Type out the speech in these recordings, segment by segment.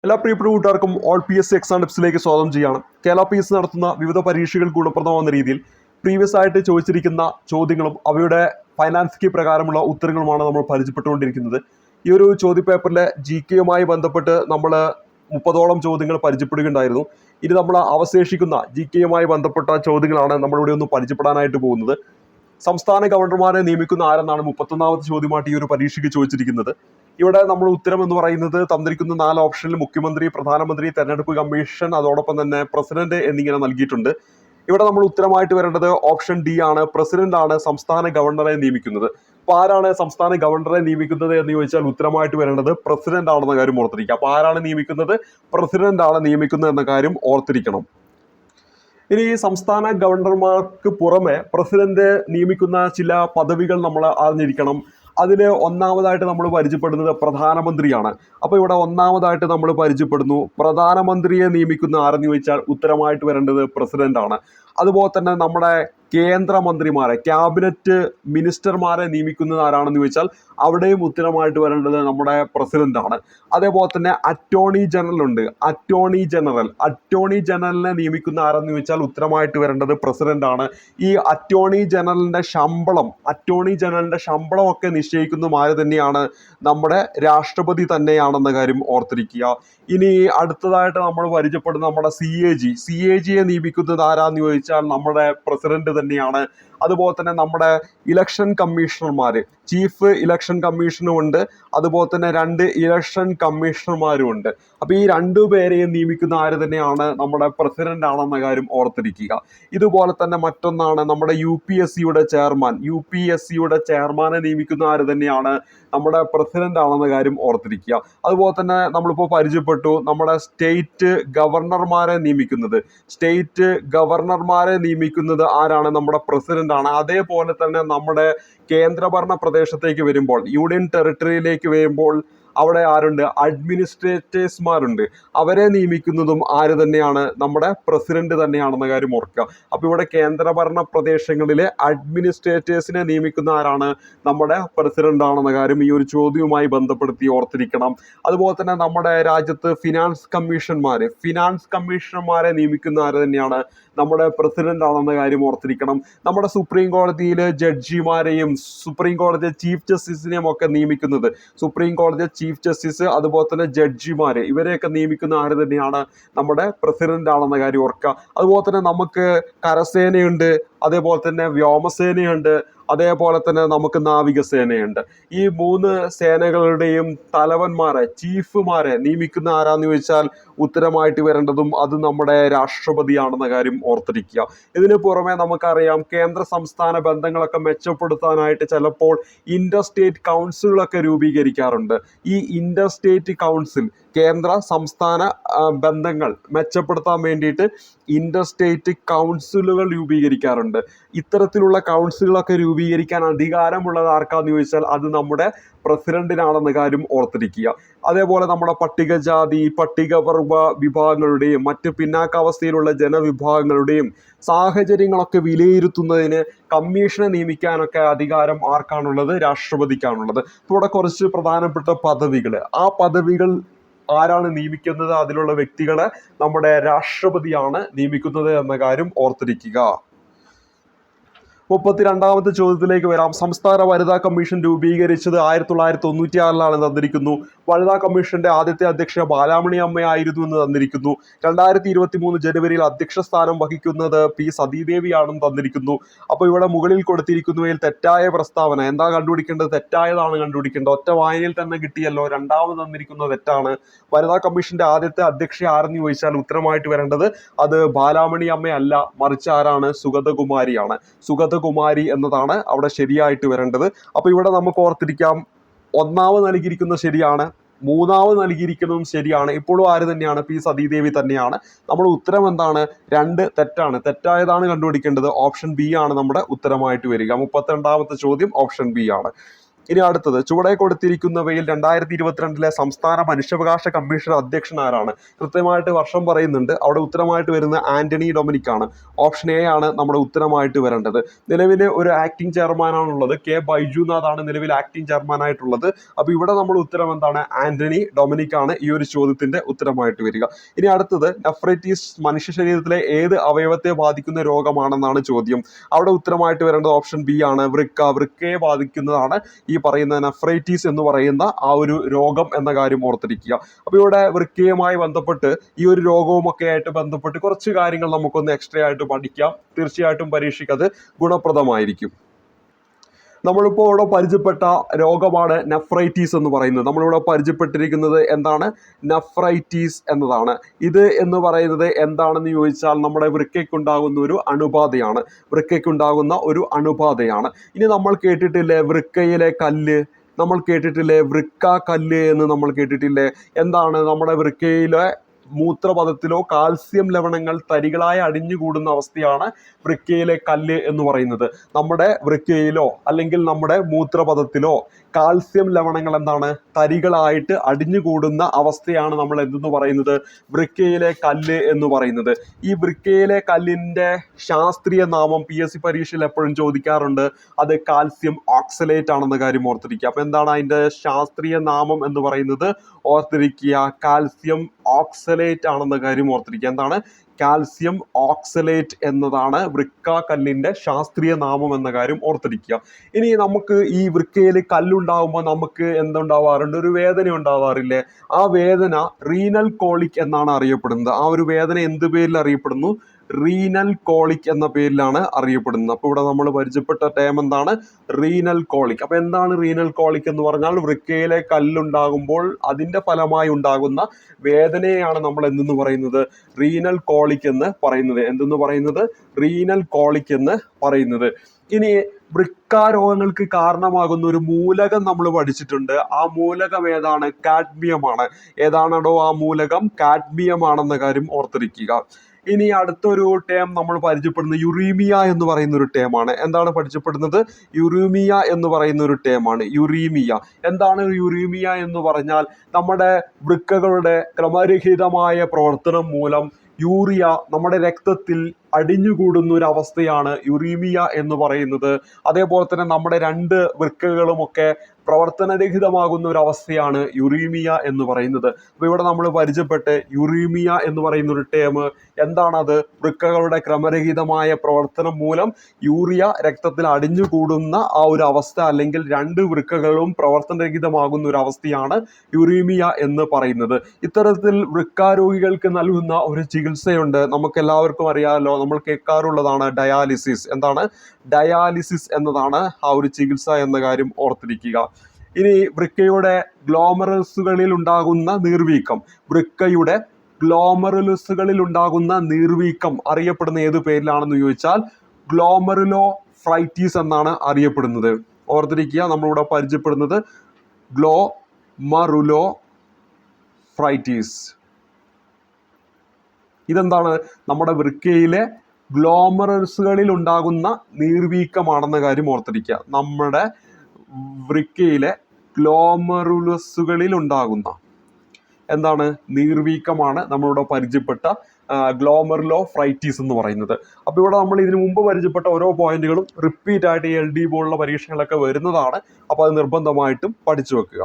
എല്ലാ പ്രിയപ്പെട്ട കൂട്ടുകാർക്കും ഓൾ പി എസ് സി എക്സാം ടിപ്സിലേക്ക് സ്വാഗതം ചെയ്യണം. കേരള പി എസ് നടത്തുന്ന വിവിധ പരീക്ഷകൾ ഗുണപ്രദമാകുന്ന രീതിയിൽ പ്രീവിയസ് ആയിട്ട് ചോദിച്ചിരിക്കുന്ന ചോദ്യങ്ങളും അവയുടെ ഫൈനാൻസ് കീ പ്രകാരമുള്ള ഉത്തരങ്ങളുമാണ് നമ്മൾ പരിചയപ്പെട്ടുകൊണ്ടിരിക്കുന്നത്. ഈ ഒരു ചോദ്യപേപ്പറിലെ GK-യുമായി ബന്ധപ്പെട്ട് നമ്മൾ 30ഓളം ചോദ്യങ്ങൾ പരിചയപ്പെടുകയുണ്ടായിരുന്നു. ഇനി നമ്മൾ അവശേഷിക്കുന്ന GK-യുമായി ബന്ധപ്പെട്ട ചോദ്യങ്ങളാണ് നമ്മളിവിടെ ഒന്ന് പരിചയപ്പെടാനായിട്ട് പോകുന്നത്. സംസ്ഥാന ഗവർണർമാരെ നിയമിക്കുന്ന ആരെന്നാണ് 31ാമത്തെ ചോദ്യമായിട്ട് ഈ ഒരു പരീക്ഷയ്ക്ക് ചോദിച്ചിരിക്കുന്നത്. ഇവിടെ നമ്മൾ ഉത്തരം എന്ന് പറയുന്നത് തന്നിരിക്കുന്ന 4 ഓപ്ഷനിൽ മുഖ്യമന്ത്രി, പ്രധാനമന്ത്രി, തെരഞ്ഞെടുപ്പ് കമ്മീഷൻ, അതോടൊപ്പം തന്നെ പ്രസിഡന്റ് എന്നിങ്ങനെ നൽകിയിട്ടുണ്ട്. ഇവിടെ നമ്മൾ ഉത്തരമായിട്ട് വരേണ്ടത് ഓപ്ഷൻ ഡി ആണ്. പ്രസിഡന്റ് ആണ് സംസ്ഥാന ഗവർണറെ നിയമിക്കുന്നത്. അപ്പൊ ആരാണ് സംസ്ഥാന ഗവർണറെ നിയമിക്കുന്നത് എന്ന് ചോദിച്ചാൽ ഉത്തരമായിട്ട് വരേണ്ടത് പ്രസിഡന്റ് ആണെന്ന കാര്യം ഓർത്തിരിക്കുക. അപ്പൊ ആരാണ് നിയമിക്കുന്നത്? പ്രസിഡന്റ് ആണ് നിയമിക്കുന്നത് എന്ന കാര്യം ഓർത്തിരിക്കണം. ഇനി ഈ സംസ്ഥാന ഗവർണർമാർക്ക് പുറമെ പ്രസിഡന്റ് നിയമിക്കുന്ന ചില പദവികൾ നമ്മൾ അറിഞ്ഞിരിക്കണം. അതിൽ ഒന്നാമതായിട്ട് നമ്മൾ പരിചയപ്പെടുന്നത് പ്രധാനമന്ത്രിയാണ്. അപ്പോൾ ഇവിടെ ഒന്നാമതായിട്ട് നമ്മൾ പരിചയപ്പെടുന്നു പ്രധാനമന്ത്രിയെ നിയമിക്കുന്ന ആരെന്ന് ചോദിച്ചാൽ ഉത്തരമായിട്ട് വരേണ്ടത് പ്രസിഡന്റ് ആണ്. അതുപോലെ തന്നെ നമ്മുടെ കേന്ദ്രമന്ത്രിമാരെ, ക്യാബിനറ്റ് മിനിസ്റ്റർമാരെ നിയമിക്കുന്നത് ആരാണെന്ന് ചോദിച്ചാൽ അവിടെയും ഉത്തരമായിട്ട് വരേണ്ടത് നമ്മുടെ പ്രസിഡന്റ് ആണ്. അതേപോലെ തന്നെ അറ്റോർണി ജനറൽ ഉണ്ട്. അറ്റോർണി ജനറലിനെ നിയമിക്കുന്ന ആരെന്ന് ചോദിച്ചാൽ ഉത്തരമായിട്ട് വരേണ്ടത് പ്രസിഡന്റ് ആണ്. ഈ അറ്റോർണി ജനറലിന്റെ ശമ്പളം ഒക്കെ നിശ്ചയിക്കുന്നതും ആര് തന്നെയാണ്? നമ്മുടെ രാഷ്ട്രപതി തന്നെയാണെന്ന കാര്യം ഓർത്തിരിക്കുക. ഇനി അടുത്തതായിട്ട് നമ്മൾ പരിചയപ്പെടുന്ന നമ്മുടെ CAGയെ നിയമിക്കുന്നത് ആരാന്ന് ചോദിച്ചാൽ നമ്മുടെ പ്രസിഡന്റ് തന്നെയാണ്. അതുപോലെ തന്നെ നമ്മുടെ ഇലക്ഷൻ കമ്മീഷണർമാര്, ചീഫ് ഇലക്ഷൻ കമ്മീഷനും ഉണ്ട്, അതുപോലെ തന്നെ 2 ഇലക്ഷൻ കമ്മീഷണർമാരും ഉണ്ട്. അപ്പൊ ഈ 2 പേരെയും നിയമിക്കുന്ന ആര് തന്നെയാണ്? നമ്മുടെ പ്രസിഡന്റ് ആണെന്ന കാര്യം ഓർത്തിരിക്കുക. ഇതുപോലെ തന്നെ മറ്റൊന്നാണ് നമ്മുടെ UPSCയുടെ ചെയർമാനെ നിയമിക്കുന്ന ആര് തന്നെയാണ്? നമ്മുടെ പ്രസിഡന്റ് ആണെന്ന കാര്യം ഓർത്തിരിക്കുക. അതുപോലെ തന്നെ നമ്മളിപ്പോൾ പരിചയപ്പെട്ടു നമ്മുടെ സ്റ്റേറ്റ് ഗവർണർമാരെ നിയമിക്കുന്നത് ആരാണ്? നമ്മുടെ പ്രസിഡന്റ് ആണ്. അതേപോലെ തന്നെ നമ്മുടെ കേന്ദ്രഭരണ പ്രദേശത്തേക്ക് വരുമ്പോൾ, യൂണിയൻ ടെറിട്ടറിയിലേക്ക് വരുമ്പോൾ അവിടെ ആരുണ്ട്? അഡ്മിനിസ്ട്രേറ്റേഴ്സ്മാരുണ്ട്. അവരെ നിയമിക്കുന്നതും ആര് തന്നെയാണ്? നമ്മുടെ പ്രസിഡന്റ് തന്നെയാണെന്ന കാര്യം ഓർക്കുക. അപ്പൊ ഇവിടെ കേന്ദ്രഭരണ പ്രദേശങ്ങളിലെ അഡ്മിനിസ്ട്രേറ്റേഴ്സിനെ നിയമിക്കുന്ന ആരാണ്? നമ്മുടെ പ്രസിഡന്റ് ആണെന്ന കാര്യം ഈ ഒരു ചോദ്യവുമായി ബന്ധപ്പെടുത്തി ഓർത്തിരിക്കണം. അതുപോലെ തന്നെ നമ്മുടെ രാജ്യത്ത് ഫിനാൻസ് കമ്മീഷണർമാരെ നിയമിക്കുന്ന ആര് തന്നെയാണ്? നമ്മുടെ പ്രസിഡന്റ് ആണെന്ന കാര്യം ഓർത്തിരിക്കണം. നമ്മുടെ സുപ്രീം കോടതിയിലെ ജഡ്ജിമാരെയും സുപ്രീം കോടതി ചീഫ് ജസ്റ്റിസിനെയും ഒക്കെ നിയമിക്കുന്നത്, സുപ്രീം കോടതി ചീഫ് ജസ്റ്റിസ് അതുപോലെ തന്നെ ജഡ്ജിമാരെ ഇവരെയൊക്കെ നിയമിക്കുന്ന ആര് തന്നെയാണ്? നമ്മുടെ പ്രസിഡന്റ് ആണെന്ന കാര്യം ഓർക്കുക. അതുപോലെ തന്നെ നമുക്ക് കരസേനയുണ്ട്, അതേപോലെ തന്നെ വ്യോമസേനയുണ്ട്, അതേപോലെ തന്നെ നമുക്ക് നാവികസേനയുണ്ട്. ഈ 3 സേനകളുടെയും തലവന്മാരെ, ചീഫുമാരെ നിയമിക്കുന്ന ആരാന്ന് ചോദിച്ചാൽ ഉത്തരമായിട്ട് വരേണ്ടതും അത് നമ്മുടെ രാഷ്ട്രപതിയാണെന്ന കാര്യം ഓർത്തിരിക്കുക. ഇതിന് പുറമെ നമുക്കറിയാം കേന്ദ്ര സംസ്ഥാന ബന്ധങ്ങളൊക്കെ മെച്ചപ്പെടുത്താനായിട്ട് ചിലപ്പോൾ ഇന്റർ സ്റ്റേറ്റ് കൗൺസിലുകളൊക്കെ രൂപീകരിക്കാറുണ്ട്. ഈ ഇന്റർ സ്റ്റേറ്റ് കൗൺസിൽ കേന്ദ്ര സംസ്ഥാന ബന്ധങ്ങൾ മെച്ചപ്പെടുത്താൻ വേണ്ടിയിട്ട് ഇന്റർ സ്റ്റേറ്റ് കൗൺസിലുകൾ രൂപീകരിക്കാറുണ്ട്. ഇത്തരത്തിലുള്ള കൗൺസിലുകളൊക്കെ രൂപീകരിക്കാൻ അധികാരമുള്ളത് ആർക്കാന്ന് ചോദിച്ചാൽ അത് നമ്മുടെ പ്രസിഡന്റിനാണെന്ന കാര്യം ഓർത്തിരിക്കുക. അതേപോലെ നമ്മുടെ പട്ടികജാതി, പട്ടികവർഗ വിഭാഗങ്ങളുടെയും മറ്റ് പിന്നാക്കാവസ്ഥയിലുള്ള ജനവിഭാഗങ്ങളുടെയും സാഹചര്യങ്ങളൊക്കെ വിലയിരുത്തുന്നതിന് കമ്മീഷനെ നിയമിക്കാനൊക്കെ അധികാരം ആർക്കാണുള്ളത്? രാഷ്ട്രപതിക്കാണുള്ളത്. ഇവിടെ കുറച്ച് പ്രധാനപ്പെട്ട പദവികൾ, ആ പദവികൾ ആരാണ് നിയമിക്കുന്നത്? അതിലുള്ള വ്യക്തികളെ നമ്മുടെ രാഷ്ട്രപതിയാണ് നിയമിക്കുന്നത് എന്ന കാര്യം ഓർത്തിരിക്കുക. 32ാമത്തെ ചോദ്യത്തിലേക്ക് വരാം. സംസ്ഥാന വനിതാ കമ്മീഷൻ രൂപീകരിച്ചത് 1996 തന്നിരിക്കുന്നു. വനിതാ കമ്മീഷന്റെ ആദ്യത്തെ അധ്യക്ഷ ബാലാമണി അമ്മയായിരുന്നു എന്ന് തന്നിരിക്കുന്നു. 2023 ജനുവരിയിൽ അധ്യക്ഷ സ്ഥാനം വഹിക്കുന്നത് P സതീദേവിയാണെന്ന് തന്നിരിക്കുന്നു. അപ്പോൾ ഇവിടെ മുകളിൽ കൊടുത്തിരിക്കുന്നവയിൽ തെറ്റായ പ്രസ്താവന എന്താ കണ്ടുപിടിക്കേണ്ടത്? തെറ്റായതാണ് കണ്ടുപിടിക്കേണ്ടത്. ഒറ്റ വായനയിൽ തന്നെ കിട്ടിയല്ലോ. രണ്ടാമത് തന്നിരിക്കുന്നത് തെറ്റാണ്. വനിതാ കമ്മീഷന്റെ ആദ്യത്തെ അധ്യക്ഷ ആരെന്ന് ചോദിച്ചാൽ ഉത്തരമായിട്ട് വരേണ്ടത് അത് ബാലാമണി അമ്മയല്ല, മറിച്ച് ആരാണ്? സുഗതകുമാരിയാണ്. സുഗതകുമാരി എന്നതാണ് അവിടെ ശരിയായിട്ട് വരേണ്ടത്. അപ്പൊ ഇവിടെ നമുക്ക് ഓർത്തിരിക്കാം, ഒന്നാമത് നൽകിയിരിക്കുന്നത് ശരിയാണ്, മൂന്നാമത് നൽകിയിരിക്കുന്നതും ശരിയാണ്. ഇപ്പോഴും ആര് തന്നെയാണ്? P സതീദേവി തന്നെയാണ്. നമ്മുടെ ഉത്തരം എന്താണ്? 2 തെറ്റാണ്. തെറ്റായതാണ് കണ്ടുപിടിക്കേണ്ടത്. ഓപ്ഷൻ ബി ആണ് നമ്മുടെ ഉത്തരമായിട്ട് വരിക. 32ാമത്തെ ചോദ്യം ഓപ്ഷൻ ബി ആണ്. ഇനി അടുത്തത്, ചുവടെ കൊടുത്തിരിക്കുന്നവയിൽ 2022 സംസ്ഥാന മനുഷ്യാവകാശ കമ്മീഷൻ അധ്യക്ഷൻ ആരാണ്? കൃത്യമായിട്ട് വർഷം പറയുന്നുണ്ട്. അവിടെ ഉത്തരമായിട്ട് വരുന്ന ആന്റണി ഡൊമിനിക് ആണ്. ഓപ്ഷൻ എ ആണ് നമ്മുടെ ഉത്തരമായിട്ട് വരേണ്ടത്. നിലവിൽ ഒരു ആക്ടിംഗ് ചെയർമാൻ ആണുള്ളത്. കെ ബൈജുനാഥ് ആണ് നിലവിൽ ആക്ടിംഗ് ചെയർമാൻ ആയിട്ടുള്ളത്. അപ്പോൾ ഇവിടെ നമ്മൾ ഉത്തരം എന്താണ്? ആന്റണി ഡൊമിനിക് ആണ് ഈ ഒരു ചോദ്യത്തിന്റെ ഉത്തരമായിട്ട് വരിക. ഇനി അടുത്തത്, നെഫ്രൈറ്റിസ് മനുഷ്യ ശരീരത്തിലെ ഏത് അവയവത്തെ ബാധിക്കുന്ന രോഗമാണെന്നാണ് ചോദ്യം. അവിടെ ഉത്തരമായിട്ട് വരേണ്ടത് ഓപ്ഷൻ ബി ആണ്, വൃക്കയെ ബാധിക്കുന്നതാണ് ഈ പറയുന്ന നെഫ്രൈറ്റിസ് എന്ന് പറയുന്ന ആ ഒരു രോഗം എന്ന കാര്യം ഓർത്തിരിക്കുക. അപ്പോൾ ഇവിടെ വൃക്കയുമായി ബന്ധപ്പെട്ട് ഈ ഒരു രോഗവുമൊക്കെ ആയിട്ട് ബന്ധപ്പെട്ട് കുറച്ച് കാര്യങ്ങൾ നമുക്കൊന്ന് എക്സ്ട്രാ ആയിട്ട് പഠിക്കാം. തീർച്ചയായിട്ടും പരീക്ഷയ്ക്ക് അത് ഗുണപ്രദമായിരിക്കും. നമ്മളിപ്പോൾ ഇവിടെ പരിചയപ്പെട്ട രോഗമാണ് നെഫ്രൈറ്റീസ് എന്ന് പറയുന്നത്. നമ്മളിവിടെ പരിചയപ്പെട്ടിരിക്കുന്നത് എന്താണ്? നെഫ്രൈറ്റീസ് എന്നതാണ്. ഇത് എന്ന് പറയുന്നത് എന്താണെന്ന് ചോദിച്ചാൽ നമ്മുടെ വൃക്കയ്ക്കുണ്ടാകുന്ന ഒരു അണുബാധയാണ്. വൃക്കയ്ക്കുണ്ടാകുന്ന ഒരു അണുബാധയാണ്. ഇനി നമ്മൾ കേട്ടിട്ടില്ലേ വൃക്കയിലെ കല്ല്? നമ്മൾ കേട്ടിട്ടില്ലേ വൃക്ക കല്ല് എന്ന് നമ്മൾ കേട്ടിട്ടില്ലേ? എന്താണ്? നമ്മുടെ വൃക്കയിലെ മൂത്രപഥത്തിലോ കാൽസ്യം ലവണങ്ങൾ തരികളായി അടിഞ്ഞുകൂടുന്ന അവസ്ഥയാണ് വൃക്കയിലെ കല്ല് എന്ന് പറയുന്നത്. നമ്മുടെ വൃക്കയിലോ അല്ലെങ്കിൽ നമ്മുടെ മൂത്രപഥത്തിലോ കാൽസ്യം ലവണങ്ങൾ എന്താണ്? തരികളായിട്ട് അടിഞ്ഞുകൂടുന്ന അവസ്ഥയാണ് നമ്മൾ എന്തെന്ന് പറയുന്നത്? വൃക്കയിലെ കല്ല് എന്ന് പറയുന്നത്. ഈ വൃക്കയിലെ കല്ലിന്റെ ശാസ്ത്രീയ നാമം PSC പരീക്ഷയിൽ എപ്പോഴും ചോദിക്കാറുണ്ട്. അത് കാൽസ്യം ഓക്സലേറ്റ് ആണെന്ന കാര്യം ഓർത്തിരിക്കുക. അപ്പൊ എന്താണ് അതിന്റെ ശാസ്ത്രീയ നാമം എന്ന് പറയുന്നത്? ഓർത്തിരിക്കുക, കാൽസ്യം ഓക്സലേറ്റ് ആണെന്ന കാര്യം ഓർത്തിരിക്കുക. എന്താണ്? കാൽസ്യം ഓക്സലേറ്റ് എന്നതാണ് വൃക്ക കല്ലിന്റെ ശാസ്ത്രീയ നാമം എന്ന കാര്യം ഓർത്തിരിക്കുക. ഇനി നമുക്ക് ഈ വൃക്കയിൽ കല്ലുണ്ടാകുമ്പോൾ നമുക്ക് എന്തുണ്ടാവാറുണ്ട്? ഒരു വേദന ഉണ്ടാവാറില്ലേ? ആ വേദന റീനൽ കോളിക് എന്നാണ് അറിയപ്പെടുന്നത്. ആ ഒരു വേദന എന്ത് പേരിൽ അറിയപ്പെടുന്നു? റീനൽ കോളിക് എന്ന പേരിലാണ് അറിയപ്പെടുന്നത്. അപ്പോൾ ഇവിടെ നമ്മൾ പരിചയപ്പെട്ട ടേം എന്താണ്? Renal colic. അപ്പൊ എന്താണ് റീനൽ കോളിക് എന്ന് പറഞ്ഞാൽ വൃക്കയിലെ കല്ലുണ്ടാകുമ്പോൾ അതിന്റെ ഫലമായി ഉണ്ടാകുന്ന വേദനയാണ് നമ്മൾ എന്തെന്ന് പറയുന്നത്? റീനൽ കോളിക് എന്ന് പറയുന്നത്. എന്തെന്ന് പറയുന്നത്? റീനൽ കോളിക് എന്ന് പറയുന്നത്. ഇനി വൃക്കാരോഗങ്ങൾക്ക് കാരണമാകുന്ന ഒരു മൂലകം നമ്മൾ പഠിച്ചിട്ടുണ്ട്. ആ മൂലകം ഏതാണ്? കാഡ്മിയമാണ്. ഏതാണോ ആ മൂലകം? കാഡ്മിയമാണെന്ന കാര്യം ഓർത്തിരിക്കുക. ഇനി അടുത്തൊരു ടേം നമ്മൾ പരിചയപ്പെടുന്നത് യുറീമിയ എന്ന് പറയുന്ന ഒരു ടേമാണ്. എന്താണ് പരിചയപ്പെടുന്നത്? യുറീമിയ എന്ന് പറയുന്ന ഒരു ടേമാണ്. യുറീമിയ എന്താണ്? യുറീമിയ എന്ന് പറഞ്ഞാൽ നമ്മുടെ വൃക്കകളുടെ ക്രമരഹിതമായ പ്രവർത്തനം മൂലം യൂറിയ നമ്മുടെ രക്തത്തിൽ അടിഞ്ഞുകൂടുന്ന ഒരു അവസ്ഥയാണ് യുറീമിയ എന്ന് പറയുന്നത്. അതേപോലെ തന്നെ നമ്മുടെ രണ്ട് വൃക്കകളുമൊക്കെ പ്രവർത്തനരഹിതമാകുന്ന ഒരു അവസ്ഥയാണ് യുറീമിയ എന്ന് പറയുന്നത്. അപ്പോൾ ഇവിടെ നമ്മൾ പരിചയപ്പെട്ട് യുറീമിയ എന്ന് പറയുന്ന ഒരു ടേം എന്താണത്? വൃക്കകളുടെ ക്രമരഹിതമായ പ്രവർത്തനം മൂലം യൂറിയ രക്തത്തിൽ അടിഞ്ഞുകൂടുന്ന ആ ഒരു അവസ്ഥ, അല്ലെങ്കിൽ രണ്ട് വൃക്കകളും പ്രവർത്തനരഹിതമാകുന്ന ഒരു അവസ്ഥയാണ് യുറീമിയ എന്ന് പറയുന്നത്. ഇത്തരത്തിൽ വൃക്കാരോഗികൾക്ക് നൽകുന്ന ഒരു ചികിത്സയുണ്ട്. നമുക്ക് എല്ലാവർക്കും അറിയാമല്ലോ, നമ്മൾ കേൾക്കാറുള്ളതാണ് ഡയാലിസിസ്. എന്താണ്? ഡയാലിസിസ് എന്നതാണ് ആ ഒരു ചികിത്സ എന്ന കാര്യം ഓർത്തിരിക്കുക. ഇനി വൃക്കയുടെ ഗ്ലോമറുലുസുകളിൽ ഉണ്ടാകുന്ന നീർവീക്കം, വൃക്കയുടെ ഗ്ലോമറുലുസുകളിൽ ഉണ്ടാകുന്ന നീർവീക്കം അറിയപ്പെടുന്ന ഏത് പേരിലാണെന്ന് ചോദിച്ചാൽ ഗ്ലോമറുലോ ഫ്രൈറ്റീസ് എന്നാണ് അറിയപ്പെടുന്നത്. ഓർത്തിരിക്കുക, നമ്മളിവിടെ പരിചയപ്പെടുന്നത് ഗ്ലോമറുലോ ഫ്രൈറ്റീസ്. ഇതെന്താണ്? നമ്മുടെ വൃക്കയിലെ ഗ്ലോമറുലുസുകളിൽ ഉണ്ടാകുന്ന നീർവീക്കമാണെന്ന കാര്യം ഓർത്തിരിക്കുക. നമ്മുടെ വൃക്കയിലെ ഗ്ലോമറുലുസുകളിൽ ഉണ്ടാകുന്ന എന്താണ്? നീർവീക്കമാണ് നമ്മളിവിടെ പരിചയപ്പെട്ട ഗ്ലോമറുലോ ഫ്രൈറ്റീസ് എന്ന് പറയുന്നത്. അപ്പോൾ ഇവിടെ നമ്മൾ ഇതിനു മുമ്പ് പരിചയപ്പെട്ട ഓരോ പോയിന്റുകളും റിപ്പീറ്റ് ആയിട്ട് LD പോലുള്ള പരീക്ഷകളൊക്കെ വരുന്നതാണ്. അപ്പോൾ അത് നിർബന്ധമായിട്ടും പഠിച്ചു വെക്കുക.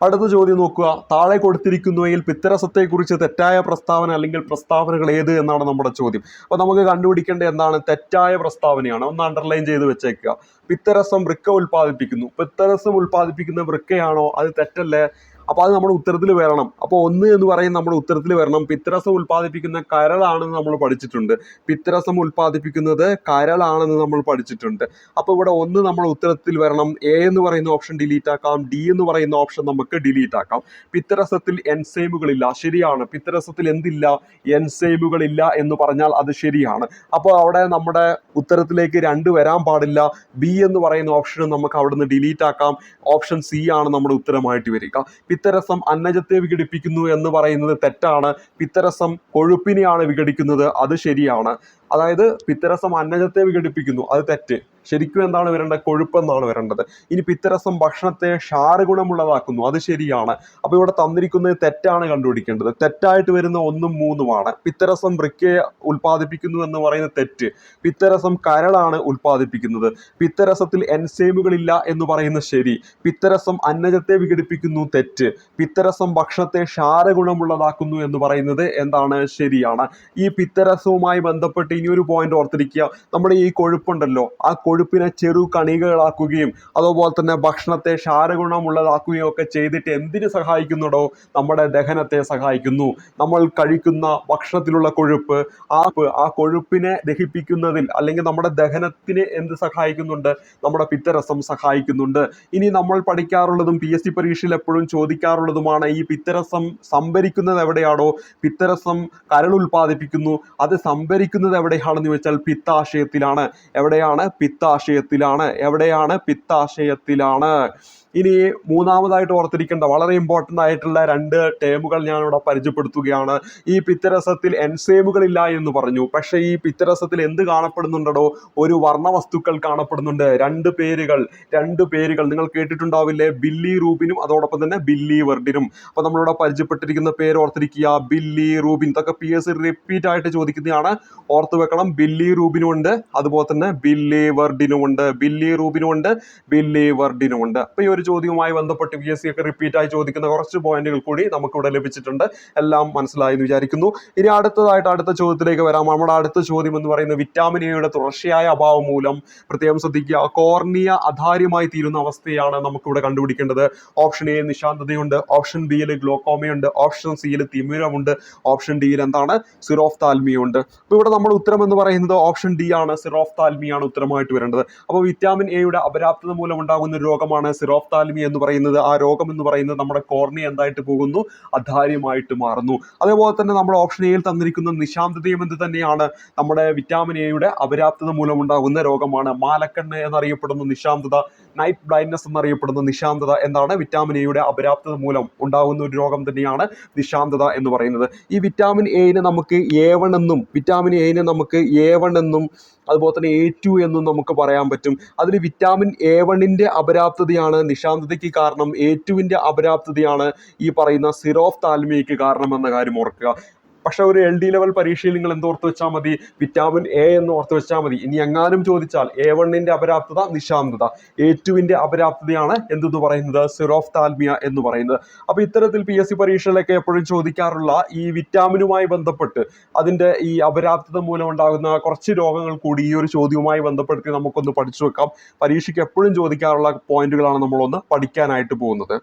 അടുത്ത ചോദ്യം നോക്കുക. താഴെ കൊടുത്തിരിക്കുന്നവയിൽ പിത്തരസത്തെക്കുറിച്ച് തെറ്റായ പ്രസ്താവന അല്ലെങ്കിൽ പ്രസ്താവനകൾ ഏത് എന്നാണ് നമ്മുടെ ചോദ്യം. അപ്പോൾ നമുക്ക് കണ്ടുപിടിക്കേണ്ടത് എന്താണ്? തെറ്റായ പ്രസ്താവനയാണ്. ഒന്ന് അണ്ടർലൈൻ ചെയ്ത് വെച്ചേക്കുക. പിത്തരസം വൃക്ക ഉൽപ്പാദിപ്പിക്കുന്നു. പിത്തരസം ഉൽപ്പാദിപ്പിക്കുന്ന വൃക്കയാണോ? അത് തെറ്റല്ലേ? അപ്പോൾ അത് നമ്മുടെ ഉത്തരത്തിൽ വരണം. അപ്പോൾ 1 എന്ന് പറയുന്നത് നമ്മുടെ ഉത്തരത്തിൽ വരണം. പിത്തരസം ഉൽപ്പാദിപ്പിക്കുന്ന കരളാണെന്ന് നമ്മൾ പഠിച്ചിട്ടുണ്ട്. പിത്തരസം ഉൽപ്പാദിപ്പിക്കുന്നത് കരളാണെന്ന് നമ്മൾ പഠിച്ചിട്ടുണ്ട്. അപ്പോൾ ഇവിടെ 1 നമ്മുടെ ഉത്തരത്തിൽ വരണം. A എന്ന് പറയുന്ന ഓപ്ഷൻ ഡിലീറ്റ് ആക്കാം. D എന്ന് പറയുന്ന ഓപ്ഷൻ നമുക്ക് ഡിലീറ്റ് ആക്കാം. പിത്തരസത്തിൽ എൻസൈമുകളില്ല. ശരിയാണ്. പിത്തരസത്തിൽ എന്തില്ല? എൻസൈമുകളില്ല എന്ന് പറഞ്ഞാൽ അത് ശരിയാണ്. അപ്പോൾ അവിടെ നമ്മുടെ ഉത്തരത്തിലേക്ക് 2 വരാൻ പാടില്ല. B എന്ന് പറയുന്ന ഓപ്ഷൻ നമുക്ക് അവിടുന്ന് ഡിലീറ്റ് ആക്കാം. ഓപ്ഷൻ C ആണ് നമ്മുടെ ഉത്തരമായിട്ട് വരിക. പിത്തരസം അന്നജത്തെ വിഘടിപ്പിക്കുന്നു എന്ന് പറയുന്നത് തെറ്റാണ്. പിത്തരസം കൊഴുപ്പിനെയാണ് വിഘടിക്കുന്നത്. അത് ശരിയാണ്. അതായത് പിത്തരസം അന്നജത്തെ വിഘടിപ്പിക്കുന്നു, അത് തെറ്റ്. ശരിക്കും എന്താണ് വരേണ്ടത്? കൊഴുപ്പെന്നാണ് വരേണ്ടത്. ഇനി പിത്തരസം ഭക്ഷണത്തെ ക്ഷാരഗുണമുള്ളതാക്കുന്നു, അത് ശരിയാണ്. അപ്പോൾ ഇവിടെ തന്നിരിക്കുന്നത് തെറ്റാണ് കണ്ടുപിടിക്കേണ്ടത്. തെറ്റായിട്ട് വരുന്ന 1ഉം 3ഉമാണ്. പിത്തരസം വൃക്കയെ ഉൽപ്പാദിപ്പിക്കുന്നു എന്ന് പറയുന്നത് തെറ്റ്. പിത്തരസം കരളാണ് ഉൽപ്പാദിപ്പിക്കുന്നത്. പിത്തരസത്തിൽ എൻസൈമുകളില്ല എന്ന് പറയുന്നത് ശരി. പിത്തരസം അന്നജത്തെ വിഘടിപ്പിക്കുന്നു, തെറ്റ്. പിത്തരസം ഭക്ഷണത്തെ ക്ഷാരഗുണമുള്ളതാക്കുന്നു എന്ന് പറയുന്നത് എന്താണ്? ശരിയാണ്. ഈ പിത്തരസവുമായി ബന്ധപ്പെട്ട് ഇനിയൊരു പോയിന്റ് ഓർത്തിരിക്കുക. നമ്മുടെ ഈ കൊഴുപ്പുണ്ടല്ലോ, ആ കൊഴുപ്പിനെ ചെറു കണികകളാക്കുകയും അതുപോലെ തന്നെ ഭക്ഷണത്തെ ക്ഷാരഗുണമുള്ളതാക്കുകയും ഒക്കെ ചെയ്തിട്ട് എന്തിനു സഹായിക്കുന്നുണ്ടോ? നമ്മുടെ ദഹനത്തെ സഹായിക്കുന്നു. നമ്മൾ കഴിക്കുന്ന ഭക്ഷണത്തിലുള്ള കൊഴുപ്പ് ആ കൊഴുപ്പിനെ ദഹിപ്പിക്കുന്നതിൽ അല്ലെങ്കിൽ നമ്മുടെ ദഹനത്തിന് എന്ത് സഹായിക്കുന്നുണ്ട്? നമ്മുടെ പിത്തരസം സഹായിക്കുന്നുണ്ട്. ഇനി നമ്മൾ പഠിക്കാറുള്ളതും PSC പരീക്ഷയിൽ എപ്പോഴും ചോദിക്കാറുള്ളതുമാണ് ഈ പിത്തരസം സംഭരിക്കുന്നത് എവിടെയാണോ? പിത്തരസം കരൾ ഉൽപ്പാദിപ്പിക്കുന്നു, അത് സംഭരിക്കുന്നത് എവിടെയാണെന്ന് ചോദിച്ചാൽ പിത്താശയത്തിലാണ്. എവിടെയാണ്? പിത്താശയത്തിലാണ്. എവിടെയാണ്? പിത്താശയത്തിലാണ്. ഇനി മൂന്നാമതായിട്ട് ഓർത്തിരിക്കേണ്ട വളരെ ഇമ്പോർട്ടൻ്റ് ആയിട്ടുള്ള 2 ടേമുകൾ ഞാനിവിടെ പരിചയപ്പെടുത്തുകയാണ്. ഈ പിത്തരസത്തിൽ എൻസൈമുകളില്ല എന്ന് പറഞ്ഞു. പക്ഷേ ഈ പിത്തരസത്തിൽ എന്ത് കാണപ്പെടുന്നുണ്ടോ? ഒരു വർണ്ണവസ്തുക്കൾ കാണപ്പെടുന്നുണ്ട്. 2 പേരുകൾ നിങ്ങൾ കേട്ടിട്ടുണ്ടാവില്ലേ? ബില്ലി റൂബിനും അതോടൊപ്പം തന്നെ ബില്ലി വെർഡിനും. അപ്പോൾ നമ്മളിവിടെ പരിചയപ്പെട്ടിരിക്കുന്ന പേര് ഓർത്തിരിക്കുക, ബില്ലി റൂബിൻ. ഇതൊക്കെ PSC റിപ്പീറ്റ് ആയിട്ട് ചോദിക്കുന്നതാണ്, ഓർത്തു വെക്കണം. ബില്ലി റൂബിനും ഉണ്ട്, അതുപോലെ തന്നെ ബില്ലി വെർഡിനും ഉണ്ട്. ബില്ലി റൂബിനും ഉണ്ട്, ബില്ലി വെർഡിനും ഉണ്ട്. അപ്പോൾ ഈ ഒരു ചോദ്യവുമായി ബന്ധപ്പെട്ട് PSC ഒക്കെ റിപ്പീറ്റ് ആയി ചോദിക്കുന്ന കുറച്ച് പോയിന്റുകൾ കൂടി നമുക്കിവിടെ ലഭിച്ചിട്ടുണ്ട്. എല്ലാം മനസ്സിലായി എന്ന് വിചാരിക്കുന്നു. ഇനി അടുത്ത ചോദ്യത്തിലേക്ക് വരാം. നമ്മുടെ അടുത്ത ചോദ്യം എന്ന് പറയുന്നത് വിറ്റാമിൻ എയുടെ തുടർച്ചയായ അഭാവം മൂലം, പ്രത്യേകം ശ്രദ്ധിക്കുക, കോർണിയ അധാര്യമായി തീരുന്ന അവസ്ഥയാണ് നമുക്കിവിടെ കണ്ടുപിടിക്കേണ്ടത്. ഓപ്ഷൻ എ നിശാന്തതയുണ്ട്, ഓപ്ഷൻ ബിയിൽ ഗ്ലോക്കോമയുണ്ട്, ഓപ്ഷൻ സിയിൽ തിമിരമുണ്ട്, ഓപ്ഷൻ ഡിയിൽ എന്താണ്? സിറോഫ്താൽമിയുണ്ട്. അപ്പോൾ ഇവിടെ നമ്മൾ ഉത്തരം എന്ന് പറയുന്നത് ഓപ്ഷൻ ഡി ആണ്, സിറോഫ്താൽമിയാണ് ഉത്തരമായിട്ട് വരേണ്ടത്. അപ്പോൾ വിറ്റാമിൻ എയുടെ അപര്യാപ്തത മൂലം ഉണ്ടാകുന്ന ഒരു രോഗമാണ് സിറോഫ്താൽമി എന്ന് പറയുന്നത്. ആ രോഗം എന്ന് പറയുന്നത് നമ്മുടെ കോർണിയ എന്തായിട്ട് പോകുന്നു? അധാര്യമായിട്ട് മാറുന്നു. അതേപോലെ തന്നെ നമ്മുടെ ഓപ്ഷൻ എയിൽ തന്നിരിക്കുന്ന നിശാന്തതയും എന്ത് തന്നെയാണ്? നമ്മുടെ വിറ്റാമിൻ എയുടെ അപര്യാപ്തത മൂലം ഉണ്ടാകുന്ന രോഗമാണ്. മാലക്കണ്ണ് എന്നറിയപ്പെടുന്ന നിശാന്തത, നൈറ്റ് ബ്ലൈൻഡ്നെസ് എന്നറിയപ്പെടുന്ന നിശാന്തത എന്താണ്? വിറ്റാമിൻ എയുടെ അപര്യാപ്തത മൂലം ഉണ്ടാകുന്ന ഒരു രോഗം തന്നെയാണ് നിശാന്തത എന്ന് പറയുന്നത്. ഈ വിറ്റാമിൻ എനെ നമുക്ക് A1 എന്നും അതുപോലെ തന്നെ A2 എന്നും നമുക്ക് പറയാൻ പറ്റും. അതിൽ വിറ്റാമിൻ A1ന്റെ അപര്യാപ്തതയാണ് നിശാന്തതയ്ക്ക് കാരണം, A2ന്റെ അപര്യാപ്തതയാണ് ഈ പറയുന്ന സിറോഫ്താൽമിയയ്ക്ക് കാരണം എന്ന കാര്യം ഓർക്കുക. പക്ഷെ ഒരു LD ലെവൽ പരീക്ഷയിൽ നിങ്ങൾ എന്തോർത്ത് വെച്ചാൽ മതി? വിറ്റാമിൻ A എന്ന് ഓർത്ത് വെച്ചാൽ മതി. ഇനി എങ്ങാനും ചോദിച്ചാൽ A1ന്റെ അപര്യാപ്തത നിശാന്തത, A2ന്റെ അപര്യാപ്തതയാണ് എന്തെന്ന് പറയുന്നത്? സിറോഫ്താൽമിയ എന്ന് പറയുന്നത്. അപ്പോൾ ഇത്തരത്തിൽ PSC പരീക്ഷയിലൊക്കെ എപ്പോഴും ചോദിക്കാറുള്ള ഈ വിറ്റാമിനുമായി ബന്ധപ്പെട്ട് അതിൻ്റെ ഈ അപര്യാപ്തത മൂലം ഉണ്ടാകുന്ന കുറച്ച് രോഗങ്ങൾ കൂടി ഈ ഒരു ചോദ്യവുമായി ബന്ധപ്പെടുത്തി നമുക്കൊന്ന് പഠിച്ചു വെക്കാം. പരീക്ഷയ്ക്ക് എപ്പോഴും ചോദിക്കാറുള്ള പോയിന്റുകളാണ് നമ്മളൊന്ന് പഠിക്കാനായിട്ട് പോകുന്നത്.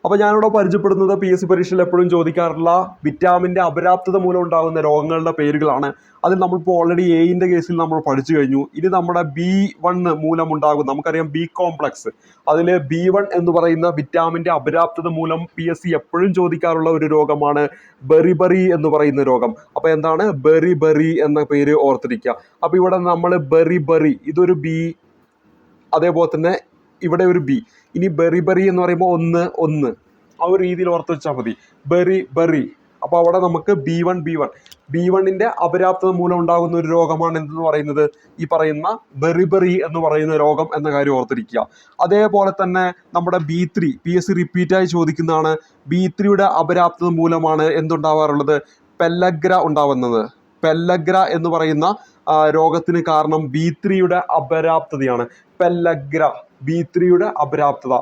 അപ്പോൾ ഞാനിവിടെ പരിചയപ്പെടുന്നത് PSC പരീക്ഷയിൽ എപ്പോഴും ചോദിക്കാറുള്ള വിറ്റാമിൻ്റെ അപര്യാപ്തത മൂലം ഉണ്ടാകുന്ന രോഗങ്ങളുടെ പേരുകളാണ്. അതിൽ നമ്മളിപ്പോൾ ഓൾറെഡി എയിൻ്റെ കേസിൽ നമ്മൾ പഠിച്ചു കഴിഞ്ഞു. ഇനി നമ്മുടെ B1 മൂലം ഉണ്ടാകും, നമുക്കറിയാം B കോംപ്ലക്സ്, അതിൽ B1 എന്ന് പറയുന്ന വിറ്റാമിൻ്റെ അപര്യാപ്തത മൂലം PSC എപ്പോഴും ചോദിക്കാറുള്ള ഒരു രോഗമാണ് ബെറിബറി എന്ന് പറയുന്ന രോഗം. അപ്പോൾ എന്താണ്? ബെറിബറി എന്ന പേര് ഓർത്തിരിക്കുക. അപ്പോൾ ഇവിടെ നമ്മൾ ബെറിബറി, ഇതൊരു B, അതേപോലെ തന്നെ ഇവിടെ ഒരു B. ഇനി ബെറിബറി എന്ന് പറയുമ്പോൾ 1 ആ ഒരു രീതിയിൽ ഓർത്ത് വെച്ചാൽ മതി. ബെറി. അപ്പോൾ അവിടെ നമുക്ക് B1ന്റെ അപര്യാപ്തത മൂലം ഉണ്ടാകുന്ന ഒരു രോഗമാണ് എന്തെന്ന് പറയുന്നത്? ഈ പറയുന്ന ബെറിബറി എന്ന് പറയുന്ന രോഗം എന്ന കാര്യം ഓർത്തിരിക്കുക. അതേപോലെ തന്നെ നമ്മുടെ B3 PSC റിപ്പീറ്റായി ചോദിക്കുന്നതാണ്. B3യുടെ അപര്യാപ്തത മൂലമാണ് എന്തുണ്ടാവാറുള്ളത്? പെല്ലഗ്ര ഉണ്ടാവുന്നത്. പെല്ലഗ്ര എന്ന് പറയുന്ന രോഗത്തിന് കാരണം B3യുടെ അപര്യാപ്തതയാണ്. B3യുടെ അപര്യാപ്തത,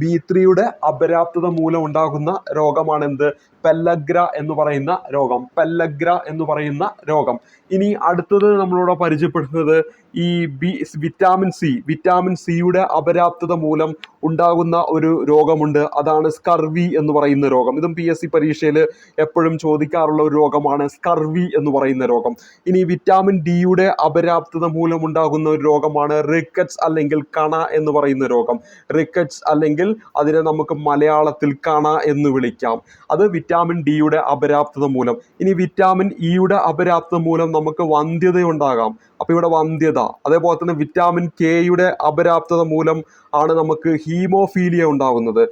B3യുടെ അപര്യാപ്തത മൂലം ഉണ്ടാകുന്ന രോഗമാണ് എന്ത്? പെല്ലഗ്ര എന്ന് പറയുന്ന രോഗം. ഇനി അടുത്തത് നമ്മളിവിടെ പരിചയപ്പെടുന്നത് ഈ വിറ്റാമിൻ സിയുടെ അപര്യാപ്തത മൂലം ഉണ്ടാകുന്ന ഒരു രോഗമുണ്ട്. അതാണ് സ്കർവി എന്ന് പറയുന്ന രോഗം. ഇതും PSC പരീക്ഷയിൽ എപ്പോഴും ചോദിക്കാറുള്ള ഒരു രോഗമാണ്, സ്കർവി എന്ന് പറയുന്ന രോഗം. ഇനി വിറ്റാമിൻ ഡിയുടെ അപര്യാപ്തത മൂലം ഉണ്ടാകുന്ന ഒരു രോഗമാണ് റിക്കറ്റ്സ് അല്ലെങ്കിൽ കണ എന്ന് പറയുന്ന രോഗം. റിക്കറ്റ്സ് അല്ലെങ്കിൽ അതിനെ നമുക്ക് മലയാളത്തിൽ കണ എന്ന് വിളിക്കാം. അത് വിറ്റാമിൻ ഡിയുടെ അപര്യാപ്തത മൂലം. ഇനി വിറ്റാമിൻ ഇയുടെ അപര്യാപ്തത മൂലം നമുക്ക് വന്ധ്യത ഉണ്ടാകാം. അപ്പോൾ ഇവിടെ വന്ധ്യത. അതേപോലെ തന്നെ വിറ്റാമിൻ കെയുടെ അപര്യാപ്തത മൂലം ആണ് നമുക്ക് ഹീമോഫീലിയ ഉണ്ടാകുന്നത്.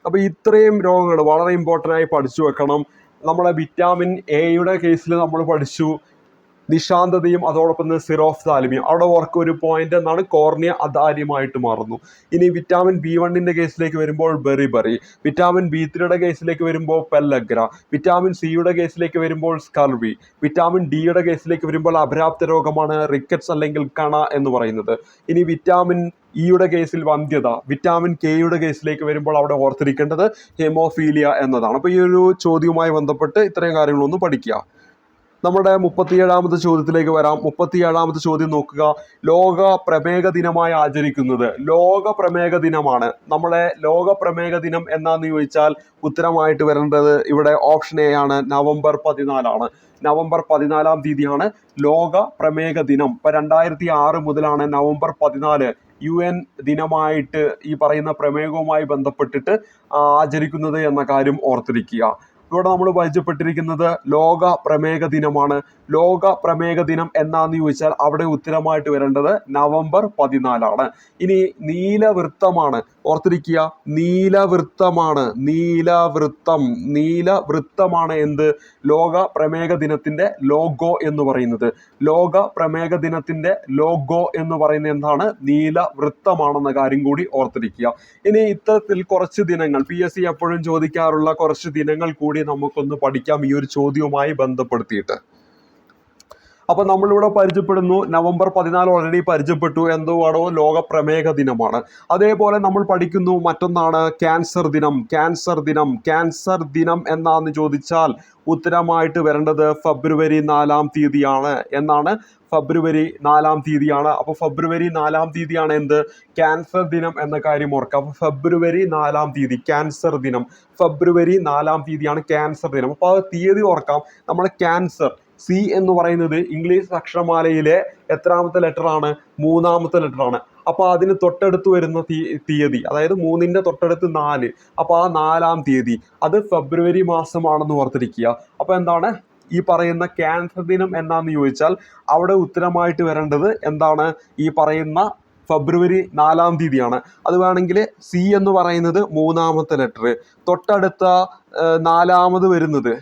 അപ്പോൾ ഇത്രയും രോഗങ്ങൾ വളരെ ഇമ്പോർട്ടൻ്റ് ആയി പഠിച്ചു വെക്കണം. നമ്മളെ വിറ്റാമിൻ എയുടെ കേസിൽ നമ്മൾ പഠിച്ചു നിശാന്തതയും അതോടൊപ്പം തന്നെ സിറോഫ്താലിമിയും. അവിടെ ഓർക്ക് ഒരു പോയിന്റ് എന്നാണ് കോർണിയ അധാര്യമായിട്ട് മാറുന്നു. ഇനി വിറ്റാമിൻ B1 കേസിലേക്ക് വരുമ്പോൾ ബെറിബറി, വിറ്റാമിൻ B3 കേസിലേക്ക് വരുമ്പോൾ പെല്ലഗ്ര, വിറ്റാമിൻ സിയുടെ കേസിലേക്ക് വരുമ്പോൾ സ്കർവി, വിറ്റാമിൻ ഡിയുടെ കേസിലേക്ക് വരുമ്പോൾ അപര്യാപ്ത രോഗമാണ് റിക്കറ്റ്സ് അല്ലെങ്കിൽ കണ എന്ന് പറയുന്നത്. ഇനി വിറ്റാമിൻ ഇയുടെ കേസിൽ വന്ധ്യത, വിറ്റാമിൻ കെയുടെ കേസിലേക്ക് വരുമ്പോൾ അവിടെ ഓർത്തിരിക്കേണ്ടത് ഹെമോഫീലിയ എന്നതാണ്. അപ്പോൾ ഈ ഒരു ചോദ്യവുമായി ബന്ധപ്പെട്ട് ഇത്രയും കാര്യങ്ങളൊന്ന് പഠിക്കുക. നമ്മുടെ 37ാമത്തെ ചോദ്യത്തിലേക്ക് വരാം. 37ാമത്തെ ചോദ്യം നോക്കുക. ലോക പ്രമേഹ ദിനമായി ആചരിക്കുന്നത്, ലോക പ്രമേഹ ദിനമാണ്. നമ്മളെ ലോക പ്രമേഹ ദിനം എന്നാന്ന് ചോദിച്ചാൽ ഉത്തരമായിട്ട് വരേണ്ടത് ഇവിടെ ഓപ്ഷൻ എ ആണ്, നവംബർ 14 നവംബർ 14 ലോക പ്രമേഹ ദിനം. ഇപ്പൊ 2006 മുതലാണ് നവംബർ 14 UN ദിനമായിട്ട് ഈ പറയുന്ന പ്രമേഹവുമായി ബന്ധപ്പെട്ടിട്ട് ആചരിക്കുന്നത് എന്ന കാര്യം ഓർത്തിരിക്കുക. ഇവിടെ നമ്മൾ പരിചയപ്പെട്ടിരിക്കുന്നത് ലോക പ്രമേഹ ദിനമാണ്. ലോക പ്രമേഹ ദിനം എന്നാന്ന് ചോദിച്ചാൽ അവിടെ ഉത്തരമായിട്ട് വരേണ്ടത് നവംബർ 14. ഇനി നീലവൃത്തമാണ്, ഓർത്തിരിക്കുക, നീലവൃത്തമാണ്, നീലവൃത്തമാണ് എന്ത്, ലോക പ്രമേഹ ദിനത്തിന്റെ ലോഗോ എന്ന് പറയുന്നത്. ലോക പ്രമേഹ ദിനത്തിന്റെ ലോഗോ എന്ന് പറയുന്നത് എന്താണ്, നീലവൃത്തമാണെന്ന കാര്യം കൂടി ഓർത്തിരിക്കുക. ഇനി ഇത്തരത്തിൽ കുറച്ച് ദിനങ്ങൾ PSC എപ്പോഴും ചോദിക്കാറുള്ള കുറച്ച് ദിനങ്ങൾ കൂടി നമുക്കൊന്ന് പഠിക്കാം ഈ ഒരു ചോദ്യവുമായി ബന്ധപ്പെടുത്തിയിട്ട്. അപ്പൊ നമ്മളിവിടെ പരിചയപ്പെടുന്നു, നവംബർ 14 ഓൾറെഡി പരിചയപ്പെട്ടു, എന്തുവാണോ ലോക പ്രമേഹ ദിനമാണ്. അതേപോലെ നമ്മൾ പഠിക്കുന്നു മറ്റൊന്നാണ് ക്യാൻസർ ദിനം. ക്യാൻസർ ദിനം എന്നാന്ന് ചോദിച്ചാൽ ഉത്തരമായിട്ട് വരേണ്ടത് ഫെബ്രുവരി 4 എന്നാണ്. ഫെബ്രുവരി 4 അപ്പോൾ ഫെബ്രുവരി 4 എന്ത്, ക്യാൻസർ ദിനം എന്ന കാര്യം ഓർക്കുക. അപ്പോൾ ഫെബ്രുവരി 4 ക്യാൻസർ ദിനം, ഫെബ്രുവരി 4 ക്യാൻസർ ദിനം. അപ്പോൾ ആ തീയതി ഓർക്കാം. നമ്മൾ ക്യാൻസർ C എന്ന് പറയുന്നത് ഇംഗ്ലീഷ് അക്ഷരമാലയിലെ എത്രാമത്തെ ലെറ്റർ ആണ്, 3ാമത്തെ ലെറ്റർ ആണ്. അപ്പോൾ അതിന് തൊട്ടടുത്ത് വരുന്ന തീയതി, അതായത് 3ന്റെ തൊട്ടടുത്ത് 4, അപ്പോൾ ആ 4-ാം തീയതി അത് ഫെബ്രുവരി മാസമാണെന്ന് ഓർത്തിരിക്കുക. അപ്പോൾ എന്താണ് ഈ പറയുന്ന ക്യാൻസർ ദിനം എന്നാന്ന് ചോദിച്ചാൽ അവിടെ ഉത്തരമായിട്ട് വരേണ്ടത് എന്താണ്, ഈ പറയുന്ന ഫെബ്രുവരി 4 അത് വേണമെങ്കിൽ C എന്ന് പറയുന്നത് 3ാമത്തെ ലെറ്റർ, തൊട്ടടുത്ത 4ാമത് വരുന്നത്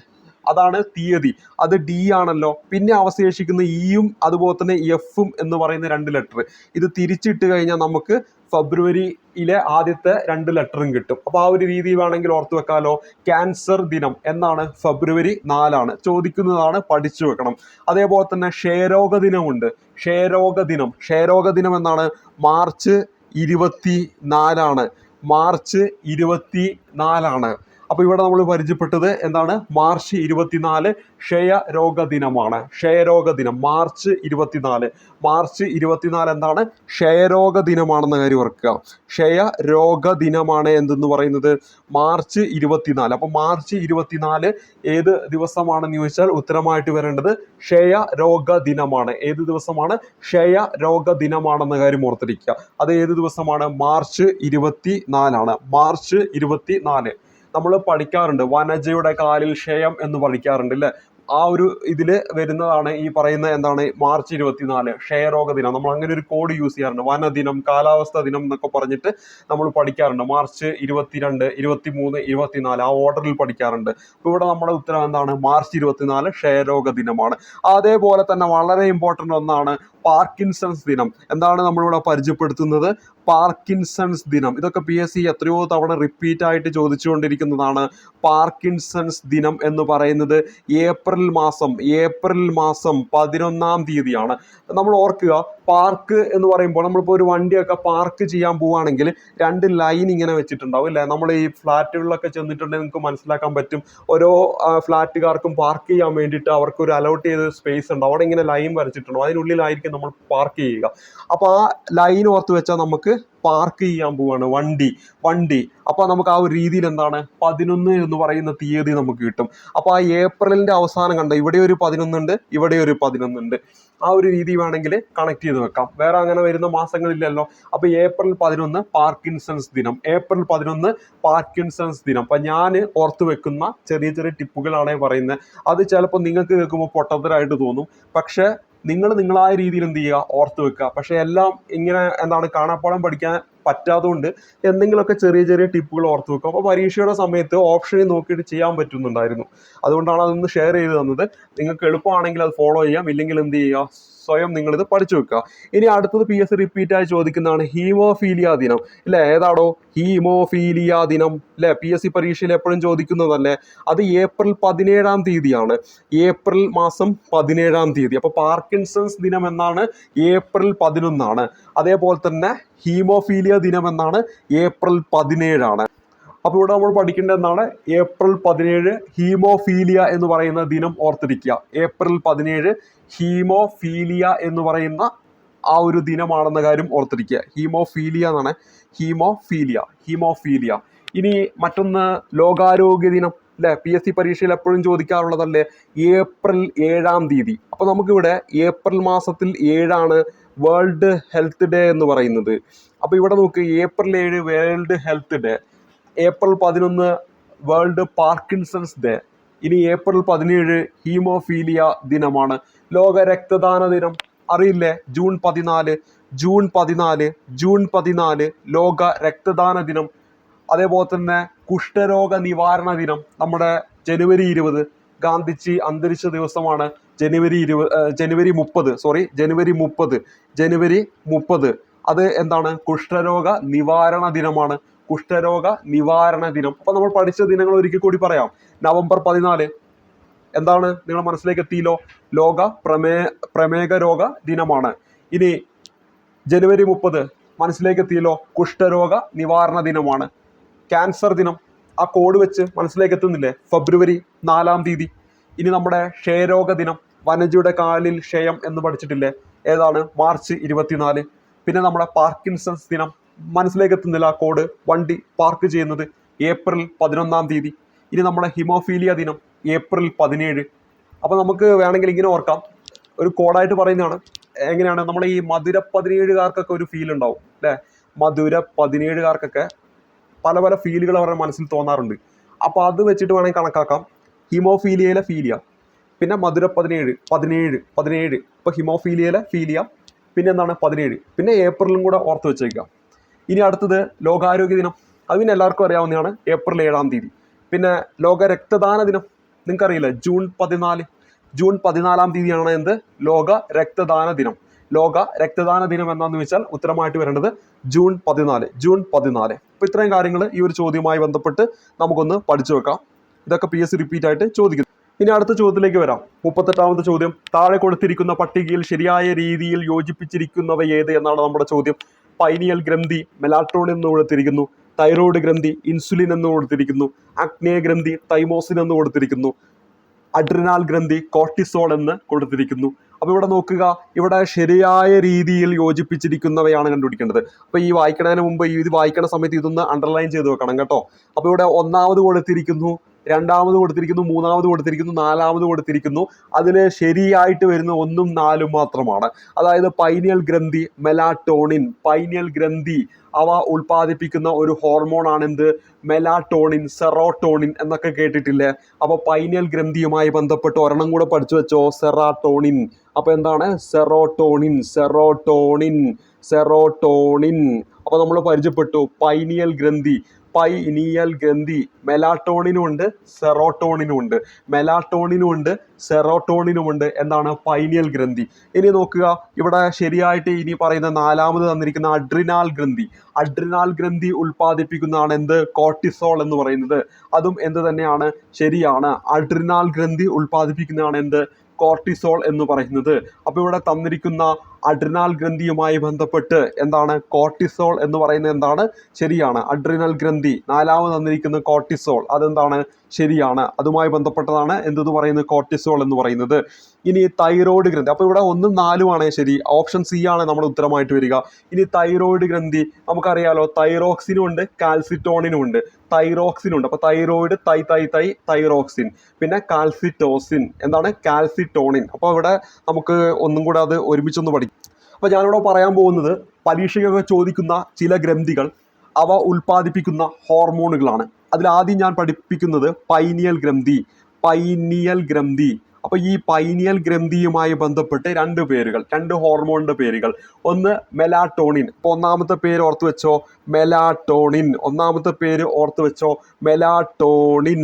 അതാണ് തീയതി, അത് D ആണല്ലോ. പിന്നെ അവശേഷിക്കുന്ന ഇയും അതുപോലെ തന്നെ Fഉം എന്ന് പറയുന്ന 2 ലെറ്റർ. ഇത് തിരിച്ചിട്ട് കഴിഞ്ഞാൽ നമുക്ക് ഫെബ്രുവരിയിലെ ആദ്യത്തെ 2 ലെറ്ററും കിട്ടും. അപ്പോൾ ആ ഒരു രീതി വേണമെങ്കിൽ ഓർത്തു വെക്കാലോ. ക്യാൻസർ ദിനം എന്നാണ്, ഫെബ്രുവരി 4 ചോദിക്കുന്നതാണ്, പഠിച്ചു വെക്കണം. അതേപോലെ തന്നെ ക്ഷയരോഗ ദിനമുണ്ട്. ക്ഷയരോഗ ദിനം എന്നാണ്, മാർച്ച് 24 മാർച്ച് 24. അപ്പോൾ ഇവിടെ നമ്മൾ പരിചയപ്പെട്ടത് എന്താണ്, മാർച്ച് 24 ക്ഷയരോഗ ദിനമാണ്. ക്ഷയരോഗ ദിനം മാർച്ച് 24 എന്താണ്, ക്ഷയരോഗ ദിനമാണെന്ന കാര്യം ഓർക്കുക. ക്ഷയരോഗ ദിനമാണ് എന്തെന്ന് പറയുന്നത് മാർച്ച് 24. അപ്പോൾ മാർച്ച് 24 ഏത് ദിവസമാണെന്ന് ചോദിച്ചാൽ ഉത്തരമായിട്ട് വരേണ്ടത് ക്ഷയരോഗ ദിനമാണ്. ഏത് ദിവസമാണ്, ക്ഷയരോഗ ദിനമാണെന്ന കാര്യം ഓർത്തിരിക്കുക. അത് ഏത് ദിവസമാണ്, മാർച്ച് 24 മാർച്ച് 24. നമ്മൾ പഠിക്കാറുണ്ട്, വനജയുടെ കാലിൽ ക്ഷയം എന്ന് പഠിക്കാറുണ്ട് അല്ലേ. ആ ഒരു ഇതിൽ വരുന്നതാണ് ഈ പറയുന്ന എന്താണ്, മാർച്ച് 24 ക്ഷയരോഗ ദിനം. നമ്മൾ അങ്ങനെ ഒരു കോഡ് യൂസ് ചെയ്യാറുണ്ട്, വനദിനം, കാലാവസ്ഥ ദിനം എന്നൊക്കെ പറഞ്ഞിട്ട് നമ്മൾ പഠിക്കാറുണ്ട്. മാർച്ച് 22, 23, 24 ആ ഓർഡറിൽ പഠിക്കാറുണ്ട്. അപ്പോൾ ഇവിടെ നമ്മുടെ ഉത്തരം എന്താണ്, മാർച്ച് 24 ക്ഷയരോഗ ദിനമാണ്. അതേപോലെ തന്നെ വളരെ ഇമ്പോർട്ടൻ്റ് ഒന്നാണ് പാർക്കിൻസൺസ് ദിനം. എന്താണ് നമ്മളിവിടെ പരിചയപ്പെടുത്തുന്നത്, പാർക്കിൻസൺസ് ദിനം. ഇതൊക്കെ PSC എത്രയോ തവണ റിപ്പീറ്റ് ആയിട്ട് ചോദിച്ചുകൊണ്ടിരിക്കുന്നതാണ്. പാർക്കിൻസൺസ് ദിനം എന്ന് പറയുന്നത് ഏപ്രിൽ മാസം 11-ാം തീയതിയാണ്. നമ്മൾ ഓർക്കുക, പാർക്ക് എന്ന് പറയുമ്പോൾ നമ്മളിപ്പോൾ ഒരു വണ്ടിയൊക്കെ പാർക്ക് ചെയ്യാൻ പോവുകയാണെങ്കിൽ 2 ലൈൻ ഇങ്ങനെ വെച്ചിട്ടുണ്ടാവും അല്ലേ. നമ്മൾ ഈ ഫ്ലാറ്റുകളിലൊക്കെ ചെന്നിട്ടുണ്ടെങ്കിൽ നിങ്ങൾക്ക് മനസ്സിലാക്കാൻ പറ്റും, ഓരോ ഫ്ലാറ്റുകാർക്കും പാർക്ക് ചെയ്യാൻ വേണ്ടിയിട്ട് അവർക്ക് ഒരു അലോട്ട് ചെയ്ത സ്പേസ് ഉണ്ട്, അവിടെ ഇങ്ങനെ ലൈൻ വരച്ചിട്ടുണ്ടോ, അതിനുള്ളിലായിരിക്കും നമ്മൾ പാർക്ക് ചെയ്യുക. അപ്പോൾ ആ ലൈൻ ഓർത്ത് വെച്ചാൽ നമുക്ക് പാർക്ക് ചെയ്യാൻ പോവാണ് വണ്ടി. അപ്പോൾ നമുക്ക് ആ ഒരു രീതിയിൽ എന്താണ്, 11 എന്ന് പറയുന്ന തീയതി നമുക്ക് കിട്ടും. അപ്പോൾ ആ ഏപ്രിലിന്റെ അവസാനം കണ്ട ഇവിടെ ഒരു 11 ഉണ്ട്, ഇവിടെ ഒരു 11 ഉണ്ട്. ആ ഒരു രീതി വേണമെങ്കിൽ കണക്ട് ചെയ്ത് വെക്കാം. വേറെ അങ്ങനെ വരുന്ന മാസങ്ങളില്ലല്ലോ. അപ്പോൾ ഏപ്രിൽ 11 പാർക്കിൻസൺസ് ദിനം, ഏപ്രിൽ 11 പാർക്കിൻസൺസ് ദിനം. അപ്പം ഞാൻ ഓർത്ത് വെക്കുന്ന ചെറിയ ചെറിയ ടിപ്പുകളാണ് പറയുന്നത്. അത് ചിലപ്പോൾ നിങ്ങൾക്ക് കേൾക്കുമ്പോൾ പൊട്ടത്തരായിട്ട് തോന്നും, പക്ഷേ നിങ്ങളായ രീതിയിൽ എന്ത് ചെയ്യുക, ഓർത്ത് വെക്കുക. പക്ഷെ എല്ലാം ഇങ്ങനെ എന്താണ് കാണാപ്പാഠം പഠിക്കാൻ പറ്റാത്തതുകൊണ്ട് എന്തെങ്കിലുമൊക്കെ ചെറിയ ചെറിയ ടിപ്പുകൾ ഓർത്ത് വെക്കും. അപ്പോൾ പരീക്ഷയുടെ സമയത്ത് ഓപ്ഷനിൽ നോക്കിയിട്ട് ചെയ്യാൻ പറ്റുന്നുണ്ടായിരുന്നു. അതുകൊണ്ടാണ് അതൊന്ന് ഷെയർ ചെയ്ത് തന്നത്. നിങ്ങൾക്ക് എളുപ്പമാണെങ്കിൽ അത് ഫോളോ ചെയ്യാം, ഇല്ലെങ്കിൽ എന്ത് ചെയ്യുക, സ്വയം നിങ്ങളിത് പഠിച്ചു വെക്കുക. ഇനി അടുത്തത് PSC റിപ്പീറ്റ് ആയി ചോദിക്കുന്നതാണ് ഹീമോഫീലിയ ദിനം. അല്ലേ, ഏതാണോ ഹീമോഫീലിയ ദിനം? അല്ലേ, PSC പരീക്ഷയിൽ എപ്പോഴും ചോദിക്കുന്നതല്ലേ. അത് ഏപ്രിൽ 17-ാം തീയതിയാണ്. ഏപ്രിൽ മാസം 17-ാം തീയതി. അപ്പോൾ പാർക്കിൻസൺസ് ദിനം എന്നാണ് ഏപ്രിൽ 11 അതേപോലെ തന്നെ ഹീമോഫീലിയ ദിനം എന്നാണ് ഏപ്രിൽ 17. അപ്പോൾ ഇവിടെ നമ്മൾ പഠിക്കേണ്ട എന്താണ്, ഏപ്രിൽ 17 ഹീമോഫീലിയ എന്ന് പറയുന്ന ദിനം ഓർത്തിരിക്കുക. ഏപ്രിൽ 17 ഹീമോഫീലിയ എന്ന് പറയുന്ന ആ ഒരു ദിനമാണെന്ന കാര്യം ഓർത്തിരിക്കുക. ഹീമോഫീലിയ എന്നാണ്, ഹീമോഫീലിയ. ഇനി മറ്റൊന്ന് ലോകാരോഗ്യ ദിനം. അല്ലേ, PSC പരീക്ഷയിൽ എപ്പോഴും ചോദിക്കാറുള്ളതല്ലേ, ഏപ്രിൽ 7-ാം തീയതി. അപ്പോൾ നമുക്കിവിടെ ഏപ്രിൽ മാസത്തിൽ 7 വേൾഡ് ഹെൽത്ത് ഡേ എന്ന് പറയുന്നത്. അപ്പോൾ ഇവിടെ നോക്ക്, April 7 world health day, April 11 world Parkinson's day, ഇനി ഏപ്രിൽ 17 ഹീമോഫീലിയ ദിനമാണ്. ലോക രക്തദാന ദിനം അറിയില്ലേ, ജൂൺ 14 ലോക രക്തദാന ദിനം. അതേപോലെ തന്നെ കുഷ്ഠരോഗ നിവാരണ ദിനം നമ്മുടെ ജനുവരി 20, ഗാന്ധിജി അന്തരിച്ച ദിവസമാണ്. ജനുവരി 30 അത് എന്താണ്, കുഷ്ഠരോഗ നിവാരണ ദിനമാണ്. കുഷ്ഠരോഗ നിവാരണ ദിനം. അപ്പോൾ നമ്മൾ പഠിച്ച ദിനങ്ങൾ ഒരിക്കൽ കൂടി പറയാം. നവംബർ 14 എന്താണ്, നിങ്ങൾ മനസ്സിലേക്ക് എത്തിയല്ലോ, ലോക പ്രമേഹ രോഗ ദിനമാണ്. ഇനി ജനുവരി 30 മനസ്സിലേക്ക് എത്തിയല്ലോ, കുഷ്ഠരോഗ നിവാരണ ദിനമാണ്. ക്യാൻസർ ദിനം, ആ കോഡ് വെച്ച് മനസ്സിലേക്ക് എത്തുന്നില്ലേ, ഫെബ്രുവരി 4-ാം തീയതി. ഇനി നമ്മുടെ ക്ഷയരോഗ ദിനം, വനജയുടെ കാലിൽ ക്ഷയം എന്ന് പഠിച്ചിട്ടില്ലേ, ഏതാണ്, മാർച്ച് 24. പിന്നെ നമ്മുടെ പാർക്കിൻസൺസ് ദിനം, മനസ്സിലേക്ക് എത്തുന്നില്ല ആ കോഡ്, വണ്ടി പാർക്ക് ചെയ്യുന്നത്, ഏപ്രിൽ 11-ാം തീയതി. ഇനി നമ്മുടെ ഹിമോഫീലിയ ദിനം ഏപ്രിൽ 17. അപ്പോൾ നമുക്ക് വേണമെങ്കിൽ ഇങ്ങനെ ഓർക്കാം, ഒരു കോഡായിട്ട് പറയുന്നതാണ്. എങ്ങനെയാണ്, നമ്മുടെ ഈ മധുര 17കാർക്കൊക്കെ ഒരു ഫീൽ ഉണ്ടാവും അല്ലേ, മധുര 17കാർക്കൊക്കെ പല പല ഫീലുകൾ അവരുടെ മനസ്സിൽ തോന്നാറുണ്ട്. അപ്പോൾ അത് വെച്ചിട്ട് വേണമെങ്കിൽ കണക്കാക്കാം. ഹിമോഫീലിയയിലെ ഫീലിയ, പിന്നെ മധുര 17. ഇപ്പോൾ ഹിമോഫീലിയയിലെ ഫീലിയ, പിന്നെ എന്താണ് 17, പിന്നെ ഏപ്രിലും കൂടെ ഓർത്ത് വെച്ചേക്കുക. ഇനി അടുത്തത് ലോകാരോഗ്യ ദിനം, അത് പിന്നെ എല്ലാവർക്കും അറിയാവുന്നതാണ്, ഏപ്രിൽ 7-ാം തീയതി. പിന്നെ ലോക രക്തദാന ദിനം നിങ്ങൾക്കറിയില്ല, ജൂൺ 14-ാം തീയതിയാണ് എന്ത്, ലോക രക്തദാന ദിനം. ലോക രക്തദാന ദിനം എന്താണെന്ന് വെച്ചാൽ ഉത്തരമായിട്ട് വരേണ്ടത് ജൂൺ 14. അപ്പോൾ ഇത്രയും കാര്യങ്ങൾ ഈ ഒരു ചോദ്യവുമായി ബന്ധപ്പെട്ട് നമുക്കൊന്ന് പഠിച്ചു വെക്കാം. ഇതൊക്കെ PSC റിപ്പീറ്റ് ആയിട്ട് ചോദിക്കുന്നു. ഇനി അടുത്ത ചോദ്യത്തിലേക്ക് വരാം. 38-ാമത്തെ ചോദ്യം, താഴെ കൊടുത്തിരിക്കുന്ന പട്ടികയിൽ ശരിയായ രീതിയിൽ യോജിപ്പിച്ചിരിക്കുന്നവ ഏത് എന്നാണ് നമ്മുടെ ചോദ്യം. പൈനിയൽ ഗ്രന്ഥി മെലാട്രോണിൻ എന്ന് കൊടുത്തിരിക്കുന്നു, തൈറോയ്ഡ് ഗ്രന്ഥി ഇൻസുലിൻ എന്ന് കൊടുത്തിരിക്കുന്നു, അഗ്നേയ ഗ്രന്ഥി തൈമോസിൻ എന്ന് കൊടുത്തിരിക്കുന്നു, അഡ്രിനാൽ ഗ്രന്ഥി കോർട്ടിസോൾ എന്ന് കൊടുത്തിരിക്കുന്നു. അപ്പോൾ ഇവിടെ നോക്കുക, ഇവിടെ ശരിയായ രീതിയിൽ യോജിപ്പിച്ചിരിക്കുന്നവയാണ് കണ്ടുപിടിക്കേണ്ടത്. അപ്പോൾ ഈ വായിക്കുന്നതിന് മുമ്പ് ഇത് വായിക്കുന്ന സമയത്ത് ഇതൊന്ന് അണ്ടർലൈൻ ചെയ്ത് വെക്കണം കേട്ടോ. അപ്പോൾ ഇവിടെ 1ാമത് കൊടുത്തിരിക്കുന്നു, 2ാമത് കൊടുത്തിരിക്കുന്നു, 3ാമത് കൊടുത്തിരിക്കുന്നു, 4ാമത് കൊടുത്തിരിക്കുന്നു. അതിൽ ശരിയായിട്ട് വരുന്ന 1ഉം 4ഉം മാത്രമാണ്. അതായത് പൈനിയൽ ഗ്രന്ഥി മെലാറ്റോണിൻ, പൈനിയൽ ഗ്രന്ഥി അവ ഉൽപ്പാദിപ്പിക്കുന്ന ഒരു ഹോർമോണാണ് എന്ത്, മെലാറ്റോണിൻ, സെറോട്ടോണിൻ എന്നൊക്കെ കേട്ടിട്ടില്ലേ. അപ്പോൾ പൈനിയൽ ഗ്രന്ഥിയുമായി ബന്ധപ്പെട്ട് ഒരെണ്ണം കൂടെ പഠിച്ചു വെച്ചോ, സെറാട്ടോണിൻ. അപ്പോൾ എന്താണ്, സെറോട്ടോണിൻ. അപ്പോൾ നമ്മൾ പരിചയപ്പെട്ടു പൈനിയൽ ഗ്രന്ഥി, മെലാറ്റോണിനും ഉണ്ട് സെറോട്ടോണിനും ഉണ്ട്. എന്താണ്, പൈനിയൽ ഗ്രന്ഥി. ഇനി നോക്കുക, ഇവിടെ ശരിയായിട്ട് ഇനി പറയുന്ന 4ാമത് തന്നിരിക്കുന്ന അഡ്രിനാൽ ഗ്രന്ഥി ഉൽപ്പാദിപ്പിക്കുന്നതാണ് എന്ത്, കോർട്ടിസോൾ എന്ന് പറയുന്നത്. അതും എന്ത് തന്നെയാണ്, ശരിയാണ്. അഡ്രിനാൽ ഗ്രന്ഥി ഉൽപ്പാദിപ്പിക്കുന്നതാണ് എന്ത്, കോർട്ടിസോൾ എന്ന് പറയുന്നത്. അപ്പോൾ ഇവിടെ തന്നിരിക്കുന്ന അഡ്രിനാൽ ഗ്രന്ഥിയുമായി ബന്ധപ്പെട്ട് എന്താണ്, കോർട്ടിസോൾ എന്ന് പറയുന്നത് എന്താണ്, ശരിയാണ്. അഡ്രിനൽ ഗ്രന്ഥി 4ാമത് തന്നിരിക്കുന്ന കോർട്ടിസോൾ, അതെന്താണ്, ശരിയാണ്. അതുമായി ബന്ധപ്പെട്ടതാണ് എന്തെന്ന് പറയുന്നത്, കോർട്ടിസോൾ എന്ന് പറയുന്നത്. ഇനി തൈറോയ്ഡ് ഗ്രന്ഥി, അപ്പോൾ ഇവിടെ 1ഉം 4ഉം ആണ് ശരി, ഓപ്ഷൻ സി ആണ് നമ്മുടെ ഉത്തരമായിട്ട് വരിക. ഇനി തൈറോയ്ഡ് ഗ്രന്ഥി നമുക്കറിയാലോ, തൈറോക്സിനും ഉണ്ട് കാൽസിറ്റോണിനും ഉണ്ട്. അപ്പോൾ തൈറോയ്ഡ് തൈറോക്സിൻ, പിന്നെ കാൽസിറ്റോസിൻ, എന്താണ്, കാൽസിറ്റോണിൻ. അപ്പോൾ ഇവിടെ നമുക്ക് ഒന്നും കൂടെ അത് ഒരുമിച്ചൊന്ന് പഠിക്കും. അപ്പോൾ ഞാനിവിടെ പറയാൻ പോകുന്നത് പരീക്ഷയ്ക്കൊക്കെ ചോദിക്കുന്ന ചില ഗ്രന്ഥികൾ, അവ ഉൽപ്പാദിപ്പിക്കുന്ന ഹോർമോണുകളാണ്. അതിലാദ്യം ഞാൻ പഠിപ്പിക്കുന്നത് പൈനിയൽ ഗ്രന്ഥി. അപ്പോൾ ഈ പൈനിയൽ ഗ്രന്ഥിയുമായി ബന്ധപ്പെട്ട് രണ്ട് പേരുകൾ, രണ്ട് ഹോർമോണിൻ്റെ പേരുകൾ. ഒന്ന് മെലാറ്റോണിൻ. അപ്പോൾ ഒന്നാമത്തെ പേര് ഓർത്ത് വെച്ചോ, മെലാറ്റോണിൻ. ഒന്നാമത്തെ പേര് ഓർത്ത് വെച്ചോ, മെലാറ്റോണിൻ.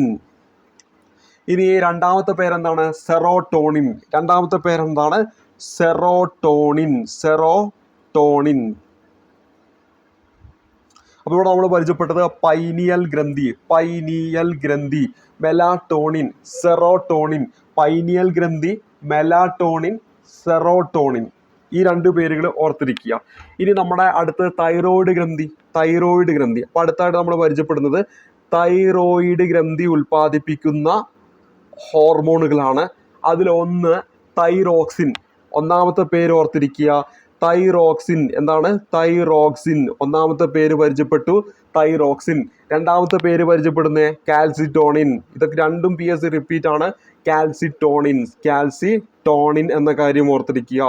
ഇനി രണ്ടാമത്തെ പേരെന്താണ്? സെറോട്ടോണിൻ. രണ്ടാമത്തെ പേരെന്താണ്? സെറോട്ടോണിൻ. സെറോട്ടോണിൻ. അപ്പോൾ ഇവിടെ നമ്മൾ പരിചയപ്പെട്ടത് പൈനിയൽ ഗ്രന്ഥി, പൈനിയൽ ഗ്രന്ഥി, മെലാറ്റോണിൻ, സെറോട്ടോണിൻ. പൈനിയൽ ഗ്രന്ഥി, മെലാറ്റോണിൻ, സെറോട്ടോണിൻ. ഈ രണ്ട് പേരുകൾ ഓർത്തിരിക്കുക. ഇനി നമ്മുടെ അടുത്ത് തൈറോയിഡ് ഗ്രന്ഥി, തൈറോയിഡ് ഗ്രന്ഥി. അപ്പോൾ അടുത്തായിട്ട് നമ്മൾ പരിചയപ്പെടുന്നത് തൈറോയിഡ് ഗ്രന്ഥി ഉൽപ്പാദിപ്പിക്കുന്ന ഹോർമോണുകളാണ്. അതിലൊന്ന് തൈറോക്സിൻ. ഒന്നാമത്തെ പേര് ഓർത്തിരിക്കുക, തൈറോക്സിൻ. എന്താണ്? തൈറോക്സിൻ. ഒന്നാമത്തെ പേര് പരിചയപ്പെട്ടു, തൈറോക്സിൻ. രണ്ടാമത്തെ പേര് പരിചയപ്പെടുന്നത് കാൽസിറ്റോണിൻ. ഇതൊക്കെ രണ്ടും PSC റിപ്പീറ്റ് ആണ്. കാൽസിറ്റോണിൻ, കാൽസിറ്റോണിൻ എന്ന കാര്യം ഓർത്തിരിക്കുക.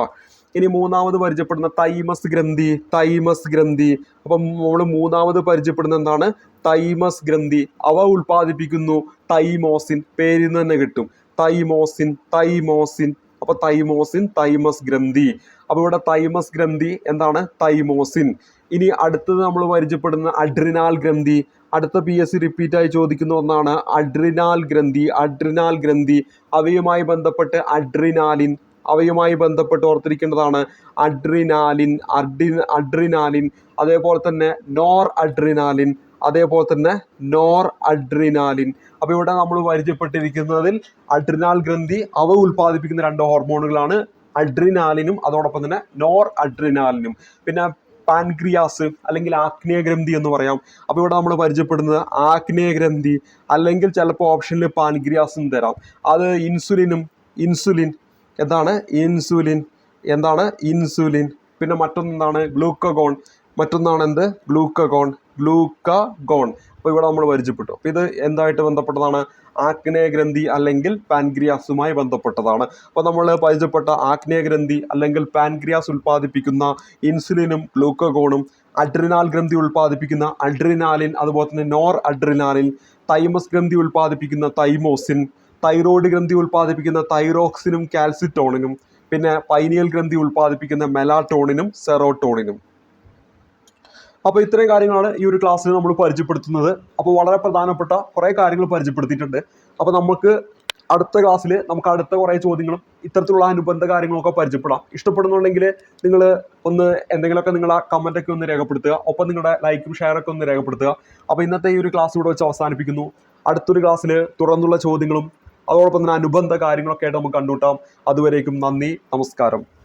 ഇനി മൂന്നാമത് പരിചയപ്പെടുന്ന തൈമസ് ഗ്രന്ഥി, തൈമസ് ഗ്രന്ഥി. അപ്പം നമ്മൾ മൂന്നാമത് പരിചയപ്പെടുന്ന എന്താണ്? തൈമസ് ഗ്രന്ഥി. അവ ഉൽപ്പാദിപ്പിക്കുന്നു തൈമോസിൻ. പേരിൽ നിന്ന് തന്നെ കിട്ടും, തൈമോസിൻ, തൈമോസിൻ. അപ്പോൾ തൈമോസിൻ, തൈമസ് ഗ്രന്ഥി. അപ്പോൾ ഇവിടെ തൈമസ് ഗ്രന്ഥി എന്താണ്? തൈമോസിൻ. ഇനി അടുത്തത് നമ്മൾ പരിചയപ്പെടുന്ന അഡ്രിനാൽ ഗ്രന്ഥി. അടുത്ത PSC റിപ്പീറ്റായി ചോദിക്കുന്ന ഒന്നാണ് അഡ്രിനാൽ ഗ്രന്ഥി. അഡ്രിനാൽ ഗ്രന്ഥി. അവയുമായി ബന്ധപ്പെട്ട് അഡ്രിനാലിൻ, അവയുമായി ബന്ധപ്പെട്ട് ഓർത്തിരിക്കേണ്ടതാണ് അഡ്രിനാലിൻ, അഡ്രിനാലിൻ. അതേപോലെ തന്നെ നോർ അഡ്രിനാലിൻ, അതേപോലെ തന്നെ നോർ അഡ്രിനാലിൻ. അപ്പോൾ ഇവിടെ നമ്മൾ പരിചയപ്പെട്ടിരിക്കുന്നതിൽ അഡ്രിനാൽ ഗ്രന്ഥി അവ ഉൽപ്പാദിപ്പിക്കുന്ന രണ്ട് ഹോർമോണുകളാണ്, അഡ്രിനാലിനും അതോടൊപ്പം തന്നെ നോർ അഡ്രിനാലിനും. പിന്നെ പാൻക്രിയാസ് അല്ലെങ്കിൽ ആഗ്നേയ ഗ്രന്ഥി എന്ന് പറയാം. അപ്പോൾ ഇവിടെ നമ്മൾ പരിചയപ്പെടുന്നത് ആഗ്നേയ ഗ്രന്ഥി, അല്ലെങ്കിൽ ചിലപ്പോൾ ഓപ്ഷനിൽ പാൻക്രിയാസും തരാം. അത് ഇൻസുലിനും, ഇൻസുലിൻ. എന്താണ്? ഇൻസുലിൻ. എന്താണ്? ഇൻസുലിൻ. പിന്നെ മറ്റൊന്നെന്താണ്? ഗ്ലൂക്കഗോൺ. മറ്റൊന്നാണ് എന്ത്? Glucagon, glucagon. അപ്പോൾ ഇവിടെ നമ്മൾ പരിചയപ്പെട്ടു. അപ്പോൾ ഇത് എന്തായിട്ട് ബന്ധപ്പെട്ടതാണ്? ആഗ്നേയ ഗ്രന്ഥി അല്ലെങ്കിൽ പാൻക്രിയാസുമായി ബന്ധപ്പെട്ടതാണ്. അപ്പോൾ നമ്മൾ പരിചയപ്പെട്ട ആഗ്നേയ ഗ്രന്ഥി അല്ലെങ്കിൽ പാൻക്രിയാസ് ഉൽപ്പാദിപ്പിക്കുന്ന ഇൻസുലിനും ഗ്ലൂക്കഗോണും, അഡ്രിനാൽ ഗ്രന്ഥി ഉൽപ്പാദിപ്പിക്കുന്ന അഡ്രിനാലിൻ, അതുപോലെ തന്നെ നോർ അഡ്രിനാലിൻ, തൈമസ് ഗ്രന്ഥി ഉൽപ്പാദിപ്പിക്കുന്ന തൈമോസിൻ, തൈറോയ്ഡ് ഗ്രന്ഥി ഉൽപ്പാദിപ്പിക്കുന്ന തൈറോക്സിനും കാൽസിറ്റോണിനും, പിന്നെ പൈനിയൽ ഗ്രന്ഥി ഉൽപ്പാദിപ്പിക്കുന്ന മെലാറ്റോണിനും സെറോട്ടോണിനും. അപ്പോൾ ഇത്രയും കാര്യങ്ങളാണ് ഈ ഒരു ക്ലാസ്സിൽ നമ്മൾ പരിചയപ്പെടുത്തുന്നത്. അപ്പോൾ വളരെ പ്രധാനപ്പെട്ട കുറേ കാര്യങ്ങൾ പരിചയപ്പെടുത്തിയിട്ടുണ്ട്. അപ്പോൾ നമുക്ക് അടുത്ത ക്ലാസ്സിൽ നമുക്ക് അടുത്ത കുറേ ചോദ്യങ്ങളും ഇത്തരത്തിലുള്ള അനുബന്ധ കാര്യങ്ങളൊക്കെ പരിചയപ്പെടാം. ഇഷ്ടപ്പെടുന്നുണ്ടെങ്കിൽ നിങ്ങൾ ഒന്ന് എന്തെങ്കിലുമൊക്കെ നിങ്ങളുടെ കമൻറ്റൊക്കെ ഒന്ന് രേഖപ്പെടുത്തുക. ഒപ്പം നിങ്ങളുടെ ലൈക്കും ഷെയറൊക്കെ ഒന്ന് രേഖപ്പെടുത്തുക. അപ്പോൾ ഇന്നത്തെ ഈ ഒരു ക്ലാസ് ഇവിടെ വെച്ച് അവസാനിപ്പിക്കുന്നു. അടുത്തൊരു ക്ലാസ്സിൽ തുറന്നുള്ള ചോദ്യങ്ങളും അതോടൊപ്പം തന്നെ അനുബന്ധ കാര്യങ്ങളൊക്കെ ആയിട്ട് നമുക്ക് കണ്ടുമുട്ടാം. അതുവരേക്കും നന്ദി, നമസ്കാരം.